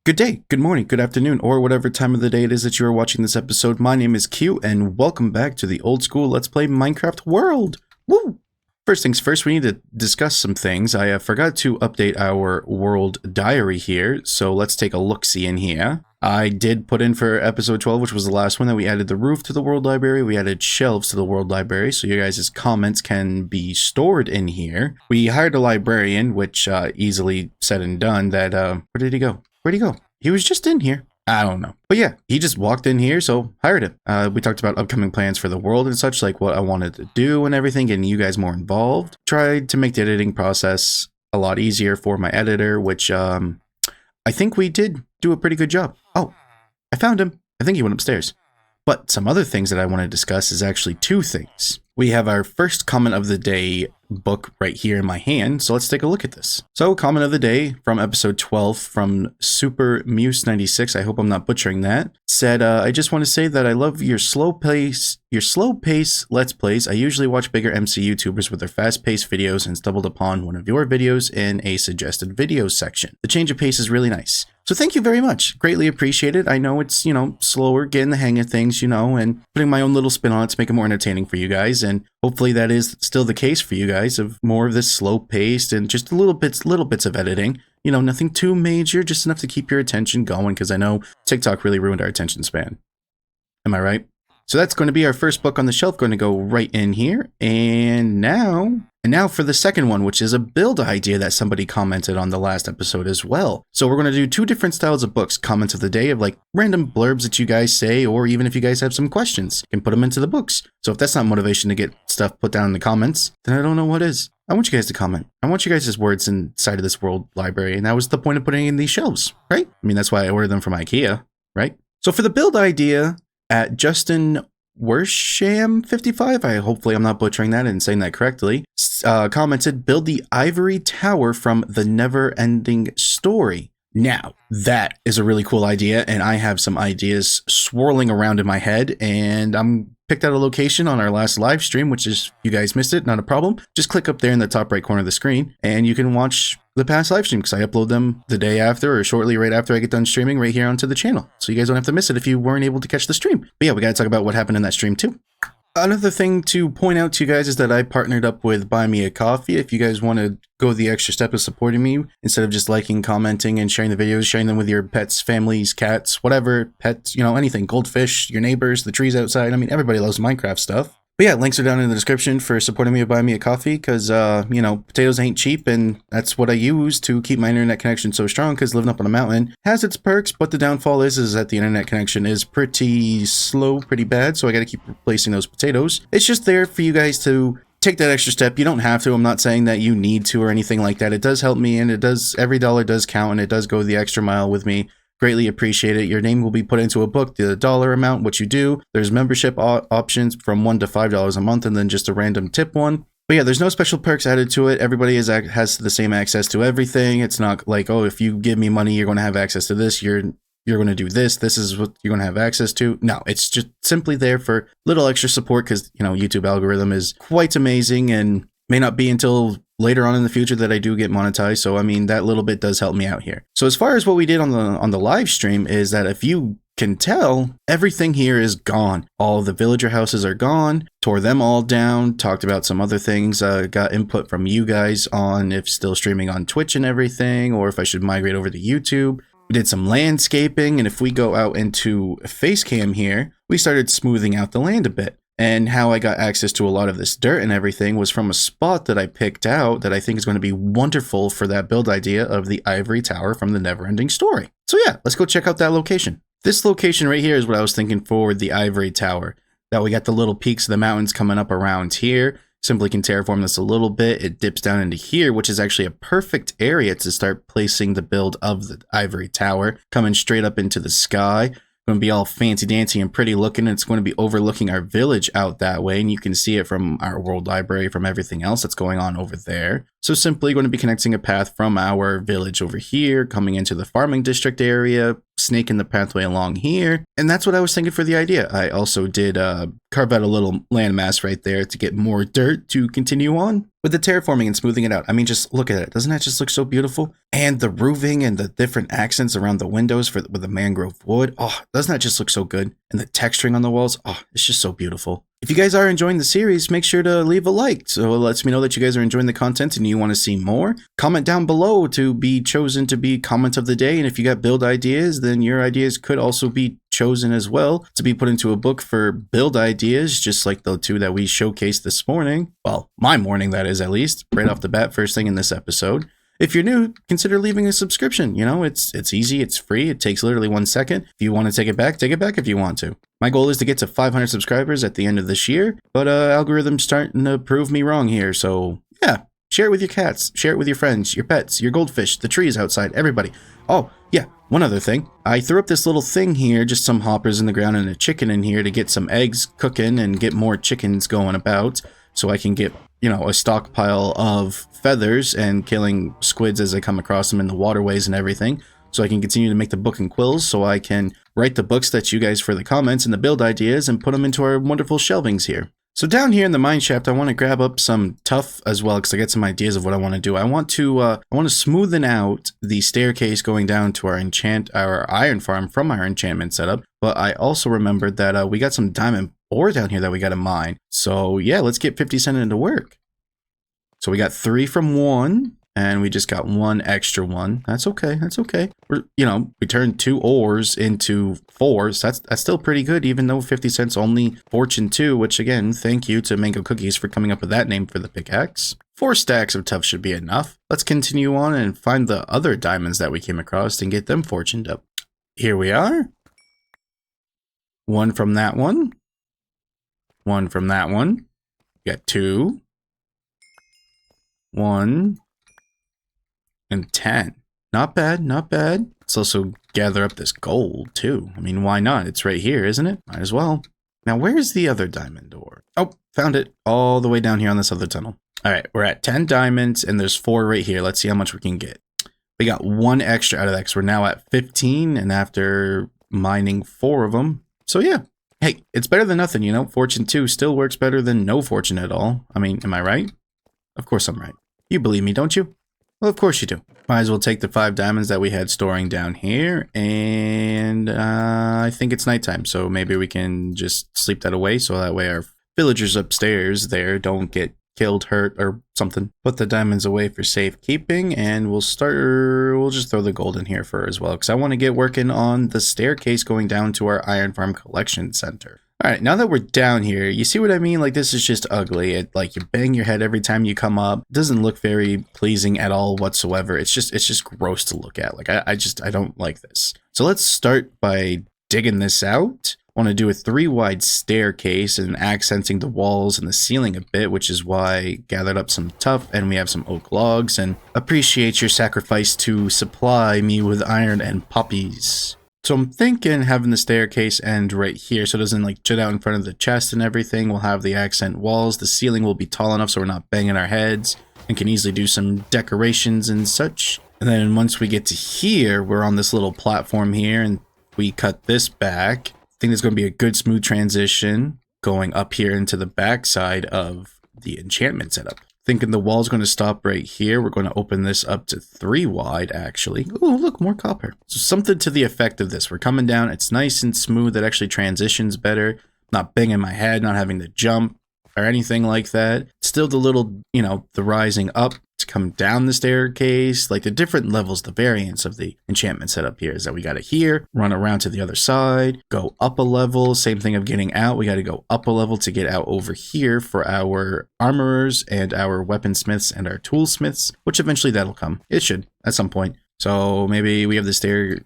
Good day, good morning, good afternoon, or whatever time of the day it is that you are watching this episode. My name is Q, and welcome back to the old school Let's Play Minecraft world. Woo! First things first, we need to discuss some things. I forgot to update our world diary here, so let's take a look-see in here. I did put in for episode 12, which was the last one, that we added the roof to the world library. We added shelves to the world library, so you guys' comments can be stored in here. We hired a librarian, which easily said and done. Where did he go? Where'd he go? He was just in here. I don't know. But yeah, he just walked in here, so hired him. We talked about upcoming plans for the world and such, like what I wanted to do and everything, getting you guys more involved. Tried to make the editing process a lot easier for my editor, which I think we did do a pretty good job. Oh, I found him. I think he went upstairs. But some other things that I want to discuss is actually two things. We have our first comment of the day book right here in my hand, so let's take a look at this. So, comment of the day from episode 12 from Super Muse 96, I hope I'm not butchering that, said, I just want to say that I love your slow pace Let's Plays. I usually watch bigger MC YouTubers with their fast-paced videos and stumbled upon one of your videos in a suggested videos section. The change of pace is really nice. So thank you very much. Greatly appreciated. I know it's, slower, getting the hang of things, and putting my own little spin on it to make it more entertaining for you guys. And hopefully that is still the case for you guys, of more of this slow paced and just little bits of editing. Nothing too major, just enough to keep your attention going, because I know TikTok really ruined our attention span. Am I right? So that's going to be our first book on the shelf, going to go right in here. And now for the second one, which is a build idea that somebody commented on the last episode as well. So we're going to do two different styles of books, comments of the day of like random blurbs that you guys say, or even if you guys have some questions, you can put them into the books. So if that's not motivation to get stuff put down in the comments, then I don't know what is. I want you guys to comment. I want you guys' words inside of this world library. And that was the point of putting in these shelves, right? I mean, that's why I ordered them from IKEA, right? So for the build idea, at Justin Wersham55, hopefully I'm not butchering that and saying that correctly, commented, build the ivory tower from the never-ending story. Now, that is a really cool idea, and I have some ideas swirling around in my head, and I'm picked out a location on our last live stream, which is, you guys missed it, not a problem. Just click up there in the top right corner of the screen, and you can watch the past live stream, because I upload them the day after or shortly right after I get done streaming right here onto the channel. So you guys don't have to miss it if you weren't able to catch the stream. But yeah, we got to talk about what happened in that stream too. Another thing to point out to you guys is that I partnered up with Buy Me a Coffee. If you guys want to go the extra step of supporting me, instead of just liking, commenting, and sharing the videos, sharing them with your pets, families, cats, whatever, pets, anything, goldfish, your neighbors, the trees outside. I mean, everybody loves Minecraft stuff. But yeah, links are down in the description for supporting me at Buy Me a Coffee, because, potatoes ain't cheap, and that's what I use to keep my internet connection so strong, because living up on a mountain has its perks, but the downfall is that the internet connection is pretty slow, pretty bad, so I gotta keep replacing those potatoes. It's just there for you guys to take that extra step. You don't have to. I'm not saying that you need to or anything like that. It does help me, and every dollar does count, and it does go the extra mile with me. Greatly appreciate it. Your name will be put into a book, the dollar amount, what you do. There's membership options from $1 to $5 a month, and then just a random tip one. But yeah, there's no special perks added to it. Everybody has the same access to everything. It's not like, oh, if you give me money, you're going to have access to this. You're going to do this. This is what you're going to have access to. No, it's just simply there for little extra support, because, YouTube algorithm is quite amazing, and may not be until later on in the future that I do get monetized. So, I mean, that little bit does help me out here. So as far as what we did on the live stream is that, if you can tell, everything here is gone. All of the villager houses are gone, tore them all down, talked about some other things, got input from you guys on if still streaming on Twitch and everything, or if I should migrate over to YouTube. We did some landscaping, and if we go out into Facecam here, we started smoothing out the land a bit. And how I got access to a lot of this dirt and everything was from a spot that I picked out that I think is going to be wonderful for that build idea of the ivory tower from the never-ending story. So yeah, let's go check out that location. This location right here is what I was thinking for the ivory tower. That we got the little peaks of the mountains coming up around here. Simply can terraform this a little bit. It dips down into here, which is actually a perfect area to start placing the build of the ivory tower, coming straight up into the sky. Going to be all fancy dancy and pretty looking. It's going to be overlooking our village out that way, and you can see it from our world library, from everything else that's going on over there. So simply going to be connecting a path from our village over here, coming into the farming district area, snaking the pathway along here. And that's what I was thinking for the idea. I also did carve out a little landmass right there to get more dirt to continue on with the terraforming and smoothing it out. I mean, just look at it. Doesn't that just look so beautiful? And the roofing and the different accents around the windows with the mangrove wood. Oh, doesn't that just look so good? And the texturing on the walls. Oh, it's just so beautiful. If you guys are enjoying the series, make sure to leave a like. So it lets me know that you guys are enjoying the content and you want to see more. Comment down below to be chosen to be comment of the day. And if you got build ideas, then your ideas could also be chosen as well to be put into a book for build ideas, just like the two that we showcased this morning. Well, my morning, that is, at least, right off the bat, first thing in this episode. If you're new, consider leaving a subscription. You know, it's easy, it's free, it takes literally 1 second. If you want to take it back if you want to. My goal is to get to 500 subscribers at the end of this year, but algorithm's starting to prove me wrong here, so yeah. Share it with your cats, share it with your friends, your pets, your goldfish, the trees outside, everybody. Oh, yeah, one other thing. I threw up this little thing here, just some hoppers in the ground and a chicken in here to get some eggs cooking and get more chickens going about so I can get, you know, a stockpile of feathers and killing squids as I come across them in the waterways and everything. So I can continue to make the book and quills so I can write the books that you guys for the comments and the build ideas and put them into our wonderful shelvings here. So down here in the mine shaft, I want to grab up some tuff as well because I get some ideas of what I want to do. I want to smoothen out the staircase going down to our iron farm from our enchantment setup. But I also remembered that we got some diamond ore down here that we got to mine. So yeah, let's get 50 Cent into work. So we got 3 from 1. And we just got 1 extra one. That's okay. That's okay. We turned 2 ores into 4. So that's still pretty good, even though 50 cents only fortune 2, which again, thank you to Mango Cookies for coming up with that name for the pickaxe. 4 stacks of tuff should be enough. Let's continue on and find the other diamonds that we came across and get them fortuned up. Here we are. 1 from that one. 1 from that one. We got 2. 1. And 10. Not bad, not bad. Let's also gather up this gold, too. I mean, why not? It's right here, isn't it? Might as well. Now, where's the other diamond ore? Oh, found it. All the way down here on this other tunnel. All right, we're at 10 diamonds, and there's 4 right here. Let's see how much we can get. We got 1 extra out of that, because we're now at 15, and after mining 4 of them. So, yeah. Hey, it's better than nothing, you know? Fortune 2 still works better than no fortune at all. I mean, am I right? Of course I'm right. You believe me, don't you? Well, of course you do. Might as well take the 5 diamonds that we had storing down here, and I think it's nighttime, so maybe we can just sleep that away, so that way our villagers upstairs there don't get killed, hurt, or something. Put the diamonds away for safekeeping, and we'll just throw the gold in here for as well, because I want to get working on the staircase going down to our Iron Farm Collection Center. Alright, now that we're down here, you see what I mean? Like, this is just ugly. Like, you bang your head every time you come up. It doesn't look very pleasing at all whatsoever. It's just gross to look at. Like, I don't like this. So let's start by digging this out. I want to do a 3-wide staircase and accenting the walls and the ceiling a bit, which is why I gathered up some tuff and we have some oak logs, and appreciate your sacrifice to supply me with iron and poppies. So I'm thinking having the staircase end right here so it doesn't like jut out in front of the chest and everything. We'll have the accent walls. The ceiling will be tall enough so we're not banging our heads and can easily do some decorations and such. And then once we get to here, we're on this little platform here and we cut this back. I think there's going to be a good smooth transition going up here into the back side of the enchantment setup. Thinking the wall's going to stop right here. We're going to open this up to 3 wide, actually. Oh, look, more copper. So something to the effect of this. We're coming down. It's nice and smooth. It actually transitions better. Not banging my head, not having to jump or anything like that. Still the little, the rising up to come down the staircase. Like the different levels, the variance of the enchantment setup here is that we got it here, run around to the other side, go up a level. Same thing of getting out. We got to go up a level to get out over here for our armorers and our weaponsmiths and our toolsmiths, which eventually that'll come. It should at some point. So maybe we have the stairs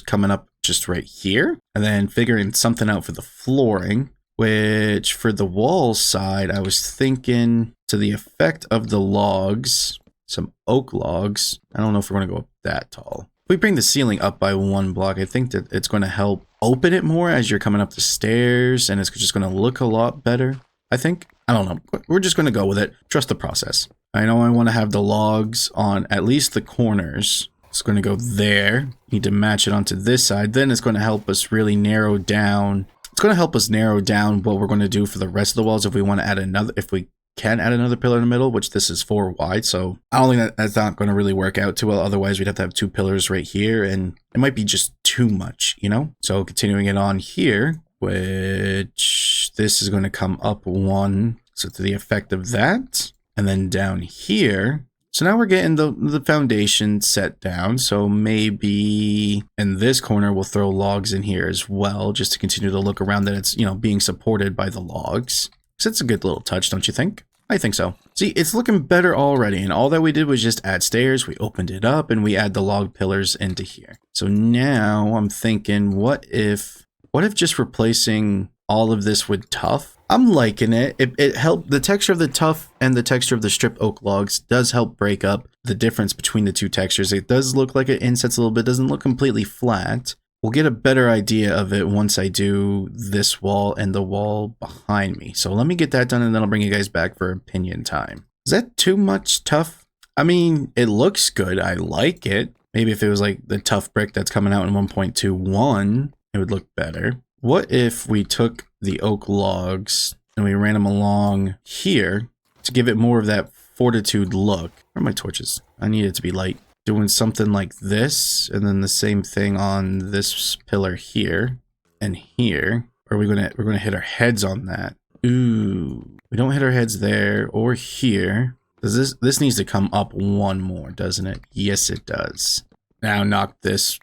coming up just right here and then figuring something out for the flooring. Which for the wall side, I was thinking to the effect of the logs, some oak logs. I don't know if we're going to go up that tall. If we bring the ceiling up by 1 block, I think that it's going to help open it more as you're coming up the stairs, and it's just going to look a lot better, I think. I don't know. We're just going to go with it. Trust the process. I know I want to have the logs on at least the corners. It's going to go there. Need to match it onto this side. Then it's going to help us really narrow down. It's going to help us narrow down what we're going to do for the rest of the walls if we want to add another, if we can add another pillar in the middle, which this is 4 wide. So I don't think that's not going to really work out too well. Otherwise, we'd have to have 2 pillars right here, and it might be just too much, you know? So continuing it on here, which this is going to come up 1. So to the effect of that. And then down here. So now we're getting the foundation set down. So maybe in this corner, we'll throw logs in here as well, just to continue to look around that it's, you know, being supported by the logs. So it's a good little touch, don't you think? I think so. See, it's looking better already. And all that we did was just add stairs. We opened it up and we add the log pillars into here. So now I'm thinking, what if just replacing all of this with tuff? I'm liking it. It helped. The texture of the tuff and the texture of the stripped oak logs does help break up the difference between the 2 textures. It does look like it insets a little bit. Doesn't look completely flat. We'll get a better idea of it once I do this wall and the wall behind me. So let me get that done and then I'll bring you guys back for opinion time. Is that too much tuff? I mean, it looks good. I like it. Maybe if it was like the tuff brick that's coming out in 1.21, it would look better. What if we took the oak logs and we ran them along here to give it more of that fortitude look? Where are my torches? I need it to be light. Doing something like this, and then the same thing on this pillar here and here. Or we're gonna hit our heads on that. Ooh, we don't hit our heads there or here. Does this needs to come up 1 more, doesn't it? Yes, it does. Now knock this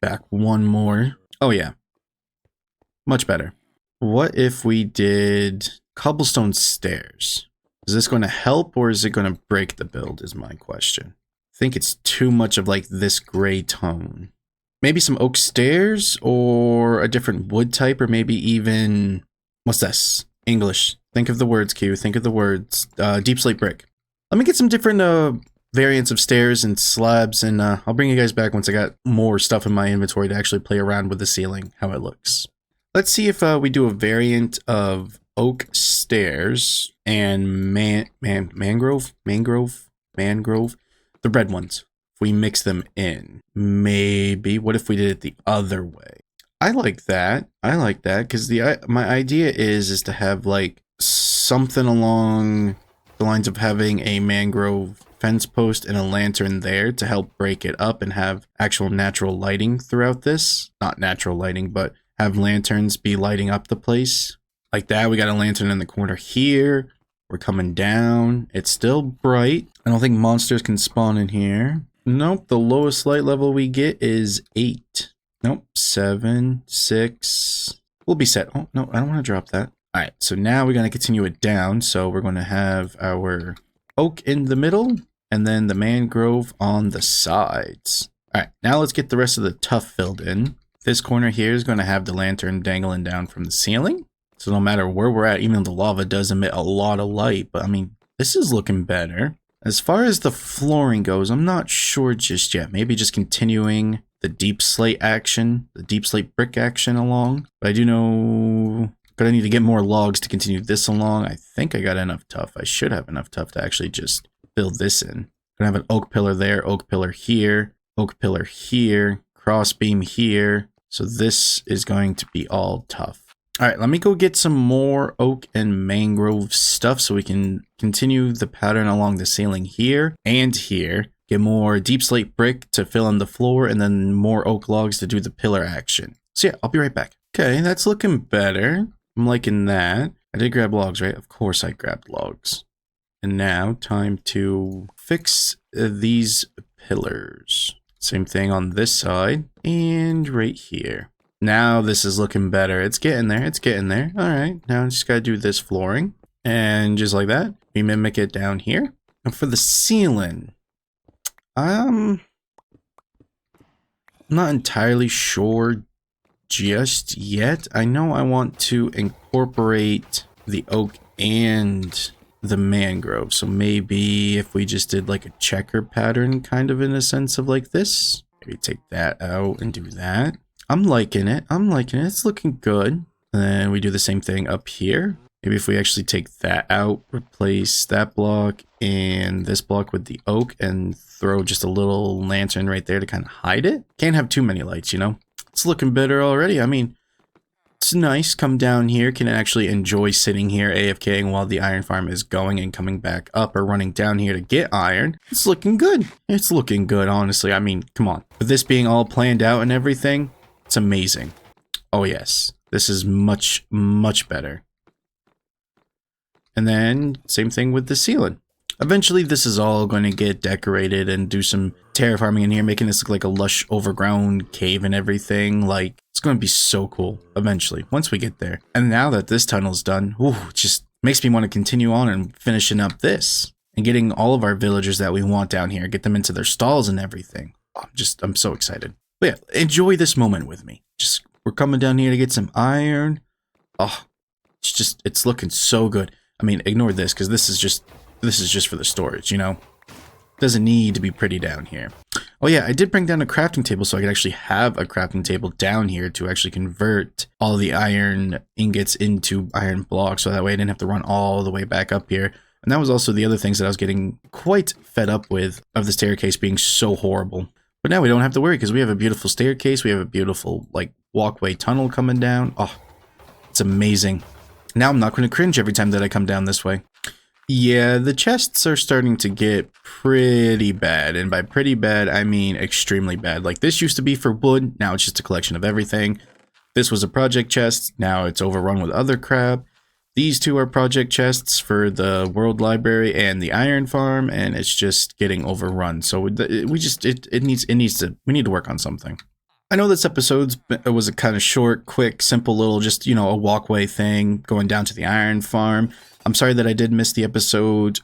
back 1 more. Oh yeah. Much better. What if we did cobblestone stairs? Is this going to help or is it going to break the build is my question. I think it's too much of like this gray tone. Maybe some oak stairs or a different wood type, or maybe even, what's this? English. Think of the words, Q. Think of the words. Deep slate brick. Let me get some different variants of stairs and slabs, and I'll bring you guys back once I got more stuff in my inventory to actually play around with the ceiling, how it looks. Let's see if we do a variant of oak stairs and mangrove, the red ones. If we mix them in, maybe. What if we did it the other way? I like that. I like that because my idea is to have like something along the lines of having a mangrove fence post and a lantern there to help break it up and have actual natural lighting throughout this. Not natural lighting, but have lanterns be lighting up the place like that. We got a lantern in the corner here. We're coming down. It's still bright. I don't think monsters can spawn in here. Nope. The lowest light level we get is 8. Nope. 7, 6. We'll be set. Oh, no, I don't want to drop that. All right. So now we're going to continue it down. So we're going to have our oak in the middle and then the mangrove on the sides. All right. Now let's get the rest of the tuff filled in. This corner here is going to have the lantern dangling down from the ceiling. So no matter where we're at, even though the lava does emit a lot of light, but I mean, this is looking better. As far as the flooring goes, I'm not sure just yet. Maybe just continuing the deep slate action, the deep slate brick action along. But I do know gonna need to get more logs to continue this along. I think I got enough tuff. I should have enough tuff to actually just build this in. Gonna have an oak pillar there, oak pillar here, cross beam here. So this is going to be all tuff. All right, let me go get some more oak and mangrove stuff so we can continue the pattern along the ceiling here and here. Get more deep slate brick to fill in the floor and then more oak logs to do the pillar action. So yeah, I'll be right back. Okay, that's looking better. I'm liking that. I did grab logs, right? Of course I grabbed logs. And now time to fix these pillars. Same thing on this side and right here. Now this is looking better. It's getting there. It's getting there. All right. Now I just got to do this flooring. And just like that, we mimic it down here. And for the ceiling, I'm not entirely sure just yet. I know I want to incorporate the oak and the mangrove. So maybe if we just did like a checker pattern, kind of in a sense of like this, maybe take that out and do that. I'm liking it. I'm liking it. It's looking good. And then we do the same thing up here. Maybe if we actually take that out, replace that block and this block with the oak and throw just a little lantern right there to kind of hide it. Can't have too many lights, you know? It's looking better already. I mean, it's nice. Come down here, can actually enjoy sitting here AFKing while the iron farm is going and coming back up or running down here to get iron. It's looking good. It's looking good, honestly. I mean, come on. With this being all planned out and everything, it's amazing. Oh yes, this is much, much better. And then same thing with the ceiling. Eventually this is all going to get decorated and do some terraforming in here, making this look like a lush overgrown cave and everything. Like, it's going to be so cool eventually once we get there. And now that this tunnel's done, ooh, it just makes me want to continue on and finishing up this and getting all of our villagers that we want down here, get them into their stalls and everything. Oh, I'm so excited. But yeah, enjoy this moment with me. We're coming down here to get some iron. Oh, it's looking so good. I mean, ignore this because this is just for the storage, you know? Doesn't need to be pretty down here. Oh yeah, I did bring down a crafting table so I could actually have a crafting table down here to actually convert all the iron ingots into iron blocks, so that way I didn't have to run all the way back up here. And that was also the other things that I was getting quite fed up with, of the staircase being so horrible. But now we don't have to worry because we have a beautiful staircase, we have a beautiful like walkway tunnel coming down. Oh, it's amazing. Now I'm not going to cringe every time that I come down this way. Yeah, the chests are starting to get pretty bad, and by pretty bad, I mean extremely bad. Like, this used to be for wood, now it's just a collection of everything. This was a project chest, now it's overrun with other crap. These two are project chests for the World Library and the Iron Farm, and it's just getting overrun. So we need to work on something. I know this episode was a kind of short, quick, simple little, just, you know, a walkway thing going down to the Iron Farm. I'm sorry that I did miss the episode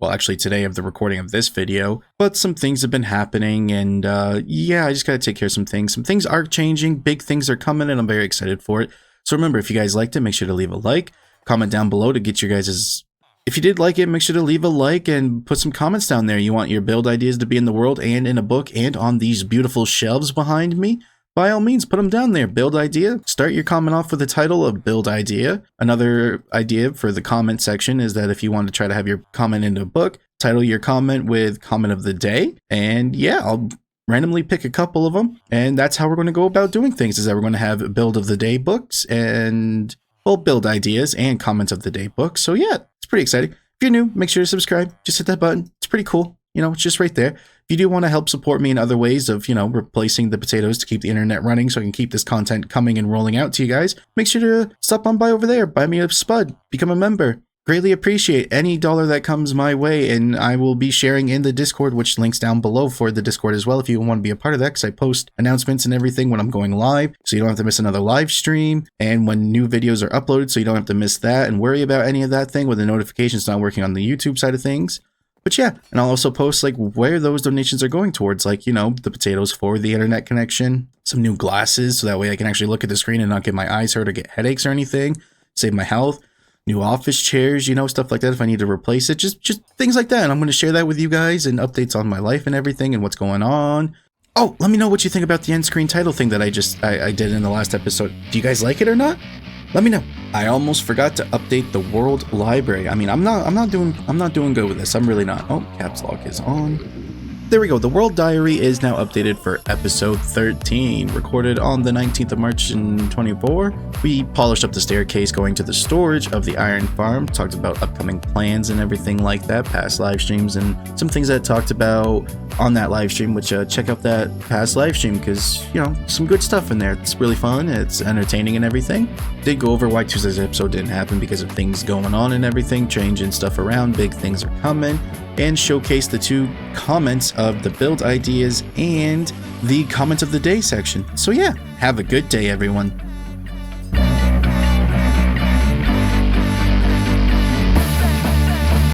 actually today of the recording of this video, but some things have been happening, and yeah, I just gotta take care of some things. Some things are changing, big things are coming, and I'm very excited for it. So remember, if you guys liked it, make sure to leave a like, comment down below to get your guys's... If you did like it, make sure to leave a like and put some comments down there. You want your build ideas to be in the world and in a book and on these beautiful shelves behind me? By all means, put them down there. Build idea. Start your comment off with the title of build idea. Another idea for the comment section is that if you want to try to have your comment in a book, title your comment with comment of the day. And yeah, I'll randomly pick a couple of them. And that's how we're going to go about doing things, is that we're going to have build of the day books and, well, build ideas and comments of the day books. So yeah, it's pretty exciting. If you're new, make sure to subscribe. Just hit that button. It's pretty cool. You know, it's just right there. If you do want to help support me in other ways of, you know, replacing the potatoes to keep the internet running so I can keep this content coming and rolling out to you guys, make sure to stop on by over there, buy me a spud, become a member. Greatly appreciate any dollar that comes my way, and I will be sharing in the Discord, which links down below for the Discord as well if you want to be a part of that, because I post announcements and everything when I'm going live, so you don't have to miss another live stream, and when new videos are uploaded, so you don't have to miss that and worry about any of that thing with the notifications not working on the YouTube side of things. But yeah, and I'll also post like where those donations are going towards, like, you know, the potatoes for the internet connection, some new glasses so that way I can actually look at the screen and not get my eyes hurt or get headaches or anything, save my health, new office chairs, you know, stuff like that if I need to replace it, just things like that. And I'm going to share that with you guys and updates on my life and everything and what's going on. Oh, let me know what you think about the end screen title thing that I did in the last episode. Do you guys like it or not? Let me know. I almost forgot to update the World Library. I mean, I'm not doing good with this. I'm really not. Oh, caps lock is on. There we go. The World Diary is now updated for episode 13, recorded on the 19th of March in 24. We polished up the staircase going to the storage of the Iron Farm, talked about upcoming plans and everything like that, past live streams, and some things that I talked about on that live stream, which check out that past live stream because, you know, some good stuff in there. It's really fun. It's entertaining and everything. Did go over why Tuesday's episode didn't happen because of things going on and everything, changing stuff around, big things are coming, and showcase the two comments of the build ideas and the comment of the day section. So yeah, have a good day, everyone.